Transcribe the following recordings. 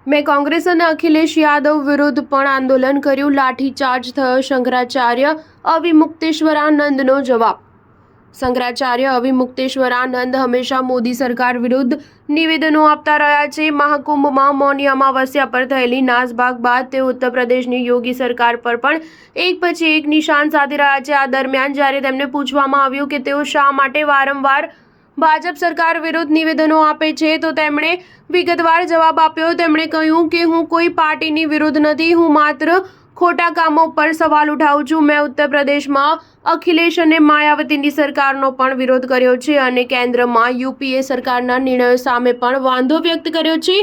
મેં કોંગ્રેસ અને અખિલેશ યાદવ વિરુદ્ધ પણ આંદોલન કર્યું, લાઠીચાર્જ થયો શંકરાચાર્ય અવિમુક્તેશ્વરાનંદનો જવાબ। શંકરાચાર્ય અવિમુક્તેશ્વરાનંદ હંમેશા મોદી સરકાર વિરુદ્ધ નિવેદનો આપતા રહ્યા છે। મહાકુંભમાં મૌની અમાવસ્યા પર થયેલી નાસભાગ બાદ તેઓ ઉત્તર પ્રદેશની યોગી સરકાર પર પણ એક પછી એક નિશાન સાધી રહ્યા છે। આ દરમિયાન જ્યારે તેમને પૂછવામાં આવ્યું કે તેઓ શા માટે વારંવાર ભાજપ સરકાર વિરુદ્ધ નિવેદનો આપે છે તો તેમણે વિગતવાર જવાબ આપ્યો। તેમણે કહ્યું કે હું કોઈ પાર્ટીની વિરુદ્ધ નથી, હું માત્ર ખોટા કામો પર સવાલ ઉઠાવું છું। મેં ઉત્તર પ્રદેશમાં અખિલેશ અને માયાવતીની સરકારનો પણ વિરોધ કર્યો છે અને કેન્દ્રમાં યુપીએ સરકારના નિર્ણયો સામે પણ વાંધો વ્યક્ત કર્યો છે।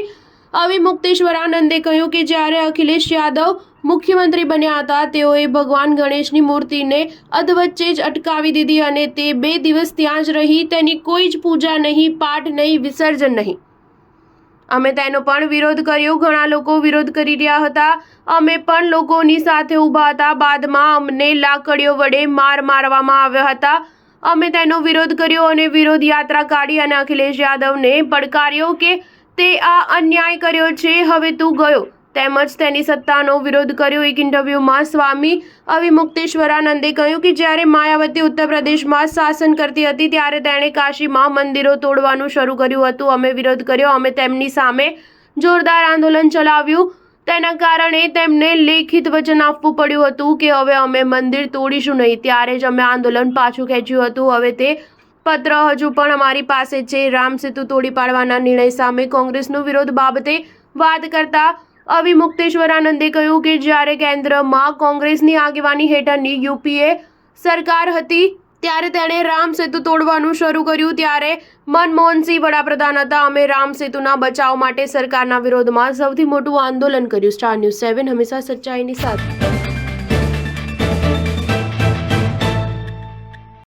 અવિમુક્તેશ્વરાનંદે કહ્યું કે જ્યારે અખિલેશ યાદવ મુખ્યમંત્રી બન્યા હતા તેઓએ ભગવાન ગણેશની મૂર્તિને અધવચ્ચે જ અટકાવી દીધી અને તે 2 દિવસ ત્યાં જ રહી। તેની કોઈ જ પૂજા નહીં, પાઠ નહીં, વિસર્જન નહીં। અમે તેનો પણ વિરોધ કર્યો। ઘણા લોકો વિરોધ કરી રહ્યા હતા, અમે પણ લોકોની સાથે ઊભા હતા। બાદમાં અમને લાકડીઓ વડે મારવામાં આવ્યા હતા। અમે તેનો વિરોધ કર્યો અને વિરોધ યાત્રા કાઢી અને અખિલેશ યાદવને પડકાર્યો કે તે આ અન્યાય કર્યો છે, હવે તું ગયો, તેમજ તેની સત્તાનો વિરોધ કર્યો। એક ઇન્ટરવ્યૂમાં સ્વામી અવિમુક્તેશ્વરાનંદે કહ્યું કે જ્યારે માયાવતી ઉત્તર પ્રદેશમાં શાસન કરતી હતી ત્યારે તેણે કાશીમાં મંદિરો તોડવાનું શરૂ કર્યું હતું। અમે વિરોધ કર્યો, અમે તેમની સામે જોરદાર આંદોલન ચલાવ્યું। તેના કારણે તેમને લેખિત વચન આપવું પડ્યું હતું કે હવે અમે મંદિર તોડીશું નહીં। ત્યારે જ અમે આંદોલન પાછું ખેંચ્યું હતું। હવે તે પત્ર હજુ પણ અમારી પાસે છે। રામ સેતુ તોડી પાડવાના નિર્ણય સામે કોંગ્રેસનો વિરોધ બાબતે વાત કરતા અવિમુક્તેશ્વરાનંદે કહ્યું કે જ્યારે કેન્દ્રમાં કોંગ્રેસની આગેવાની હેઠળની યુપીએ સરકાર હતી ત્યારે તેણે રામ સેતુ તોડવાનું શરૂ કર્યું। ત્યારે મનમોહનસિંહ વડાપ્રધાન હતા। અમે રામ સેતુના બચાવ માટે સરકારના વિરોધમાં સૌથી મોટું આંદોલન કર્યું। સ્ટાર ન્યૂઝ 7 હંમેશા સચ્ચાઈની સાથે।